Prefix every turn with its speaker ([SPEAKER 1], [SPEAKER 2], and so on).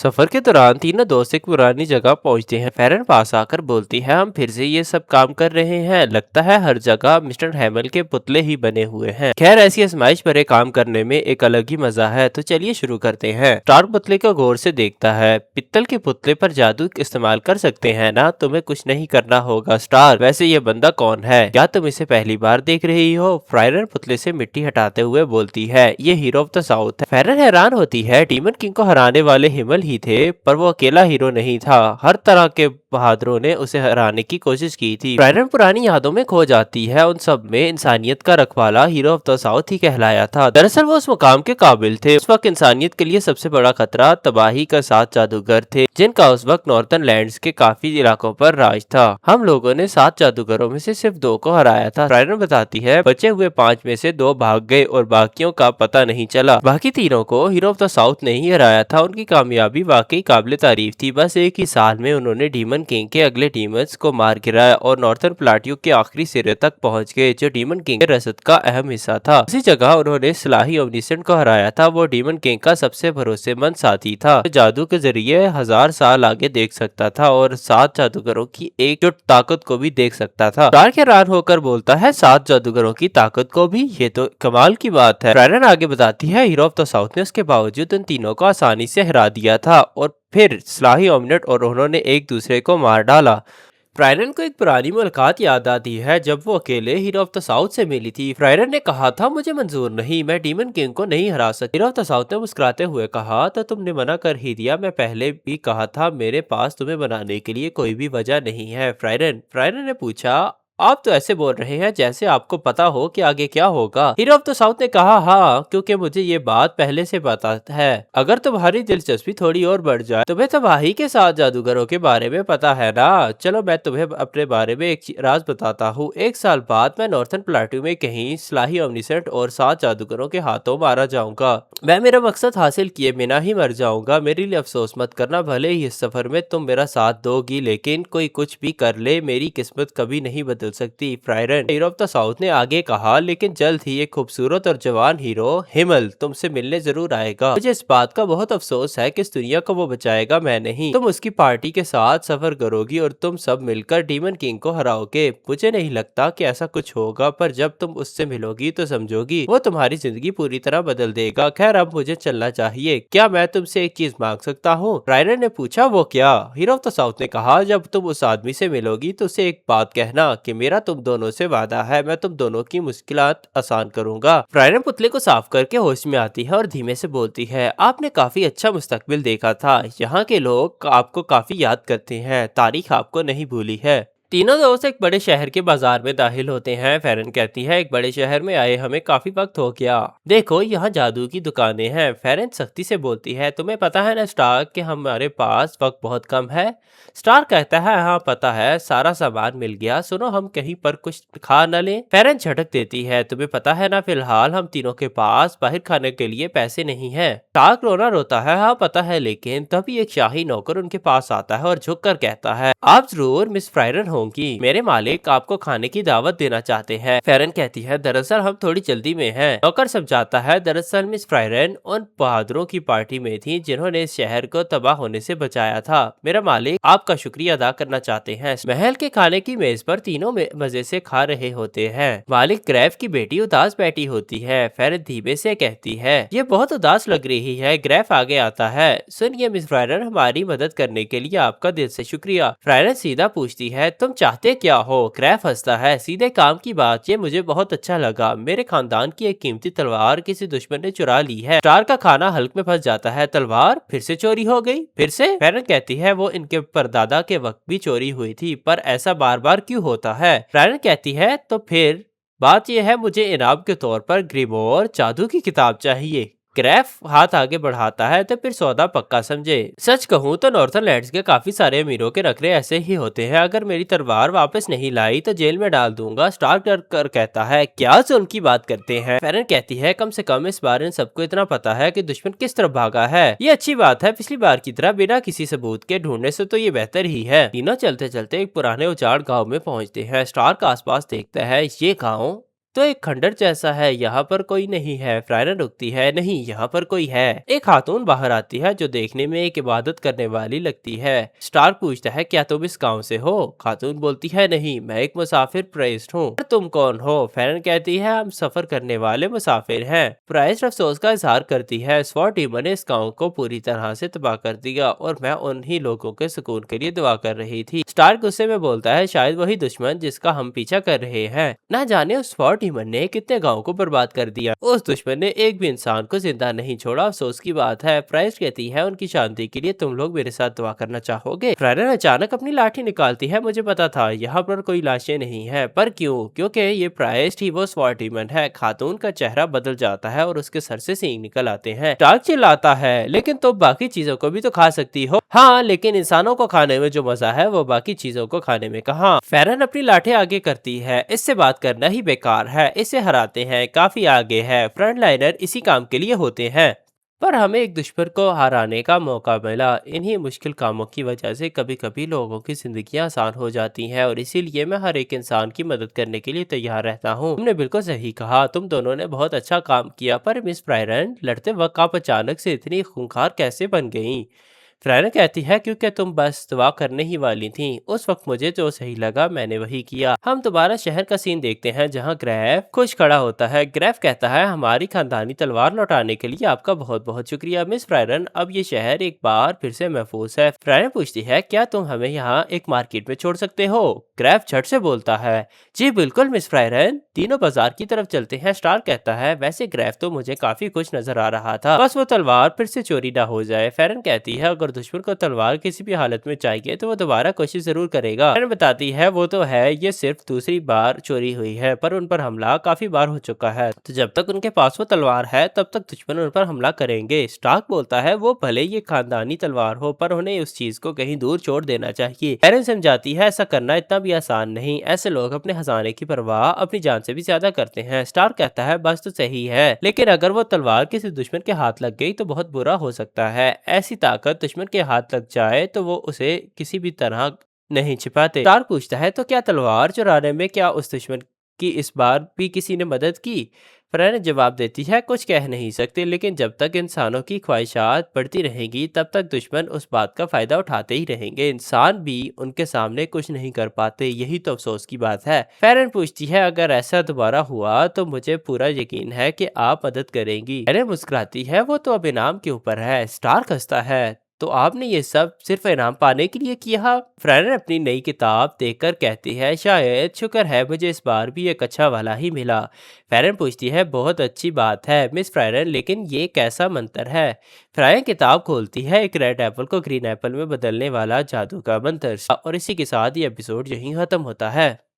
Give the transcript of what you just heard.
[SPEAKER 1] सफर के दौरान तीनों दोस्त एक पुरानी जगह पहुंचते हैं। फेरन पास आकर बोलती है, हम फिर से ये सब काम कर रहे हैं। लगता है हर जगह मिस्टर हैमल के पुतले ही बने हुए हैं। खैर, ऐसी आजमाइश भरे काम करने में एक अलग ही मजा है। तो चलिए शुरू करते हैं। स्टार पुतले को गौर से देखता है। पित्तल के पुतले पर जादू इस्तेमाल कर सकते हैं ना? तुम्हें कुछ नहीं करना होगा स्टार। वैसे ये बंदा कौन है? क्या तुम इसे पहली बार देख रही हो? फ्रायरन पुतले से मिट्टी हटाते हुए बोलती है, ये हीरो ऑफ द साउथ है। फेरन हैरान होती है, डीमन किंग को हराने वाले हिमल ही थे, पर वो अकेला हीरो नहीं था। हर तरह के बहादुरों ने उसे हराने की कोशिश की थी। ब्रायरन पुरानी यादों में खो जाती है। उन सब में इंसानियत का रखवाला हीरो ऑफ द साउथ ही कहलाया था। दरअसल वो उस मुकाम के काबिल थे। उस वक्त इंसानियत के लिए सबसे बड़ा खतरा तबाही का 7 जादूगर थे, जिनका उस वक्त नॉर्थन लैंड्स के काफी इलाकों पर राज था। हम लोगों ने 7 जादूगरों में से सिर्फ 2 को हराया था। ब्रायरन बताती है, बचे हुए 5 में से 2 भाग गए और बाकियों का पता नहीं चला। बाकी तीनों को हीरो ऑफ द साउथ ने ही हराया था। उनकी कामयाबी वाकई काबिले तारीफ थी। बस एक ही साल में उन्होंने डीमन किंग के अगले डीमंस को मार गिराया और नॉर्थन प्लाटियो के आखिरी सिरे तक पहुंच गए, जो डीमन किंग के रसद का अहम हिस्सा था। उसी जगह उन्होंने स्लाही ओमनिसेंट को हराया था। वो डीमन किंग का सबसे भरोसेमंद साथी था, जो जादू के जरिए 1000 साल आगे देख सकता था और 7 जादूगरों की एकजुट ताकत को भी देख सकता था। डार्क हैरान होकर बोलता है, 7 जादूगरों की ताकत को भी? ये तो कमाल की बात है। ब्रायरन आगे बताती है, हीरो ऑफ द साउथ ने उसके बावजूद उन तीनों को आसानी से हरा दिया था और फिर स्लाही ओमनेट और उन्होंने एक दूसरे को मार डाला। फ्रायरन को एक पुरानी मुलाकात याद आती है, जब वो अकेले हीरो ऑफ द साउथ से मिली थी। फ्रायरन ने कहा था, मुझे मंजूर नहीं, मैं डीमन किंग को नहीं हरा सकती। हीरो ऑफ द साउथ ने मुस्कुराते हुए कहा, तो तुमने मना कर ही दिया। मैं पहले भी कहा था, मेरे पास तुम्हें बनाने के लिए कोई भी वजह नहीं है। फ्रायरन फ्रायरन ने पूछा, आप तो ऐसे बोल रहे हैं जैसे आपको पता हो कि आगे क्या होगा। हीरो ऑफ द साउथ ने कहा, हाँ, क्योंकि मुझे ये बात पहले से पता है। अगर तुम्हारी दिलचस्पी थोड़ी और बढ़ जाए, तुम्हें तबाही के 7 जादूगरों के बारे में पता है ना? चलो मैं तुम्हें अपने बारे में एक राज बताता हूँ। 1 साल बाद मैं नॉर्थन प्लाटू में कहीं स्लाही ओमनिसेंट और 7 जादूगरों के हाथों मारा जाऊंगा। मैं मेरा मकसद हासिल किए बिना ही मर जाऊंगा। मेरे लिए अफसोस मत करना। भले ही इस सफर में तुम मेरा साथ दोगी, लेकिन कोई कुछ भी कर ले, मेरी किस्मत कभी नहीं बदल सकती। फ्रायरन हीरो ऑफ द साउथ ने आगे कहा, लेकिन जल्द ही एक खूबसूरत और जवान हीरो हिमल तुमसे मिलने जरूर आएगा। मुझे इस बात का बहुत अफसोस है कि इस दुनिया को वो बचाएगा, मैं नहीं। तुम उसकी पार्टी के साथ सफर करोगी और तुम सब मिलकर डीमन किंग को हराओगे। मुझे नहीं लगता कि ऐसा कुछ होगा, पर जब तुम उससे मिलोगी तो समझोगी, वो तुम्हारी जिंदगी पूरी तरह बदल देगा। खैर, अब मुझे चलना चाहिए। क्या मैं तुमसे एक चीज मांग सकता हूँ? फ्रायरन ने पूछा, वो क्या? हीरो ऑफ द साउथ ने कहा, जब तुम उस आदमी से मिलोगी तो उसे एक बात कहना कि मेरा तुम दोनों से वादा है, मैं तुम दोनों की मुश्किलात आसान करूंगा। फ्रायरन पुतले को साफ करके होश में आती है और धीमे से बोलती है, आपने काफी अच्छा मुस्तकबिल देखा था। यहाँ के लोग आपको काफी याद करते हैं, तारीख आपको नहीं भूली है। तीनों दोस्त एक बड़े शहर के बाजार में दाखिल होते हैं। फेरन कहती है, एक बड़े शहर में आए हमें काफी वक्त हो गया। देखो, यहाँ जादू की दुकानें हैं। फेरन सख्ती से बोलती है, तुम्हें पता है ना स्टार्क कि हमारे पास वक्त बहुत कम है। स्टार्क कहता है, हाँ पता है, सारा सामान मिल गया। सुनो, हम कहीं पर कुछ खा न लें? फेरन झटक देती है, तुम्हें पता है ना, फिलहाल हम तीनों के पास बाहर खाने के लिए पैसे नहीं है। स्टार्क रोना रोता है, हाँ पता है, लेकिन तभी एक शाही नौकर उनके पास आता है और झुककर कहता है, आप जरूर मिस फ्रायरन होंगी। मेरे मालिक आपको खाने की दावत देना चाहते हैं। फेरन कहती है, दरअसल हम थोड़ी जल्दी में हैं। नौकर समझाता है, दरअसल मिस फ्रायरन उन बहादुरों की पार्टी में थी जिन्होंने इस शहर को तबाह होने से बचाया था। मेरा मालिक आपका शुक्रिया अदा करना चाहते हैं। महल के खाने की मेज पर तीनों में मजे से खा रहे होते हैं। मालिक ग्रैफ की बेटी उदास बैठी होती है। फेरन धीमे से कहती है, ये बहुत उदास लग रही है। ग्रैफ आगे आता है, सुनिए मिस फ्रायरन, हमारी मदद करने के लिए आपका दिल से शुक्रिया। फ्रायरन सीधा पूछती है, तुम चाहते क्या हो? ग्रैफ हंसता है, सीधे काम की बात, ये मुझे बहुत अच्छा लगा। मेरे खानदान की एक कीमती तलवार किसी दुश्मन ने चुरा ली है। स्टार का खाना हल्क में फंस जाता है। तलवार फिर से चोरी हो गई? फिर से? फेरन कहती है, वो इनके परदादा के वक्त भी चोरी हुई थी, पर ऐसा बार बार क्यों होता है? फ्रायरन कहती है, तो फिर बात यह है, मुझे इनाम के तौर पर ग्रीमोर जादू की किताब चाहिए। ग्रैफ हाथ आगे बढ़ाता है, तो फिर सौदा पक्का समझे। सच कहूँ तो नॉर्थन लैंड्स के काफी सारे अमीरों के नखरे ऐसे ही होते हैं। अगर मेरी तलवार वापस नहीं लाई तो जेल में डाल दूंगा। स्टार्क डर कर कहता है, क्या जो उनकी बात करते हैं? फेरन कहती है, कम से कम इस बार इन सबको इतना पता है कि दुश्मन किस तरफ भागा है। ये अच्छी बात है। पिछली बार की तरह बिना किसी सबूत के ढूंढने से तो ये बेहतर ही है। तीनों चलते चलते एक पुराने उजाड़ गाँव में पहुंचते हैं। स्टार्क आसपास देखता है, ये गाँव तो एक खंडर जैसा है, यहाँ पर कोई नहीं है। फ्रायरन रुकती है, नहीं यहाँ पर कोई है। एक खातून बाहर आती है जो देखने में एक इबादत करने वाली लगती है। स्टार्क पूछता है क्या तुम इस गांव से हो? खातून बोलती है नहीं, मैं एक मुसाफिर प्राइस्ट हूँ। पर तुम कौन हो? फेरन कहती है हम सफर करने वाले मुसाफिर हैं। प्राइस्ट अफसोस का इजहार करती है, स्वॉर्ड टीमों ने इस गाँव को पूरी तरह से तबाह कर दिया और मैं उन्हीं लोगों के सुकून के लिए दुआ कर रही थी। स्टार्क गुस्से में बोलता है शायद वही दुश्मन जिसका हम पीछा कर रहे हैं। ना जाने उस स्वॉर्ड टीमन ने कितने गांव को बर्बाद कर दिया। उस दुश्मन ने एक भी इंसान को जिंदा नहीं छोड़ा। अफसोस की बात है। प्राइस कहती है उनकी शांति के लिए तुम लोग मेरे साथ दुआ करना चाहोगे? फ्रायरन अचानक अपनी लाठी निकालती है, मुझे पता था यहाँ पर कोई लाशें नहीं है। पर क्यों? क्योंकि ये प्राइस ही वो स्वॉर्ड टीमन है। खातून का चेहरा बदल जाता है और उसके सर से सींग निकल आते हैं। स्टार्क चिल्लाता है लेकिन तुम बाकी चीजों को भी तो खा सकती हो। हाँ, लेकिन इंसानों को खाने में जो मजा है वो बाकी चीजों को खाने में कहाँ। फेरन अपनी लाठी आगे करती है, इससे बात करना ही बेकार है, इसे हराते हैं, काफी आगे है। फ्रंट लाइनर इसी काम के लिए होते हैं। पर हमें एक दुश्मन को हराने का मौका मिला। इन्हीं मुश्किल कामों की वजह से कभी कभी लोगों की जिंदगियां आसान हो जाती हैं और इसीलिए मैं हर एक इंसान की मदद करने के लिए तैयार रहता हूँ। तुमने बिल्कुल सही कहा, तुम दोनों ने बहुत अच्छा काम किया। पर मिस ब्रायरन, लड़ते वक्त आप अचानक से इतनी खूंखार कैसे बन गई? फ्रायना कहती है क्योंकि तुम बस दुआ करने ही वाली थी। उस वक्त मुझे जो सही लगा मैंने वही किया। हम दोबारा शहर का सीन देखते हैं जहां ग्रेफ खुश खड़ा होता है। ग्रेफ कहता है हमारी खानदानी तलवार लौटाने के लिए आपका बहुत बहुत शुक्रिया मिस फ्रायरन, अब ये शहर एक बार फिर से महफूज है। फ्रायरन पूछती है क्या तुम हमें यहाँ एक मार्केट में छोड़ सकते हो? ग्रेफ झट से बोलता है जी बिल्कुल मिस फ्रायरन, तीनों बाजार की तरफ चलते हैं। स्टार कहता है वैसे ग्रेफ तो मुझे काफी खुश नजर आ रहा था, बस वो तलवार फिर से चोरी ना हो जाए। फेरन कहती है अगर दुश्मन को तलवार किसी भी हालत में चाहिए तो वो दोबारा कोशिश जरूर करेगा। फेरन बताती है वो तो है, ये सिर्फ दूसरी बार चोरी हुई है पर उन पर हमला काफी बार हो चुका है, तो जब तक उनके पास वो तलवार है तब तक दुश्मन उन पर हमला करेंगे। स्टार्क बोलता है वो भले ये खानदानी तलवार हो पर उन्हें उस चीज को कहीं दूर छोड़ देना चाहिए। फेरन समझाती है ऐसा करना इतना भी आसान नहीं, ऐसे लोग अपने खजाने की परवाह अपनी जान से भी ज्यादा करते हैं। स्टार कहता है बस तो सही है, लेकिन अगर वो तलवार किसी दुश्मन के हाथ लग गई तो बहुत बुरा हो सकता है। ऐसी ताकत दुश्मन के हाथ लग जाए तो वो उसे किसी भी तरह नहीं छिपाते। स्टार पूछता है तो क्या तलवार चुराने में क्या उस दुश्मन की इस बार भी किसी ने मदद की? फ्रेन जवाब देती है कुछ कह नहीं सकते, लेकिन जब तक इंसानों की ख्वाहिशात बढ़ती रहेंगी तब तक दुश्मन उस बात का फायदा उठाते ही रहेंगे। इंसान भी उनके सामने कुछ नहीं कर पाते, यही तो अफसोस की बात है। फेरन पूछती है अगर ऐसा दोबारा हुआ तो मुझे पूरा यकीन है कि आप मदद करेंगी। फेरन मुस्कुराती है वो तो अब इनाम के ऊपर है। स्टार हंसता है तो आपने ये सब सिर्फ इनाम पाने के लिए किया? फ्रेनन अपनी नई किताब देखकर कहती है शायद शुक्र है मुझे इस बार भी एक अच्छा वाला ही मिला। फ्रेनन पूछती है बहुत अच्छी बात है मिस फ्रेनन, लेकिन ये कैसा मंत्र है? फ्रायन किताब खोलती है, एक रेड एप्पल को ग्रीन एप्पल में बदलने वाला जादू का मंत्र। और इसी के साथ ये एपिसोड यहीं खत्म होता है।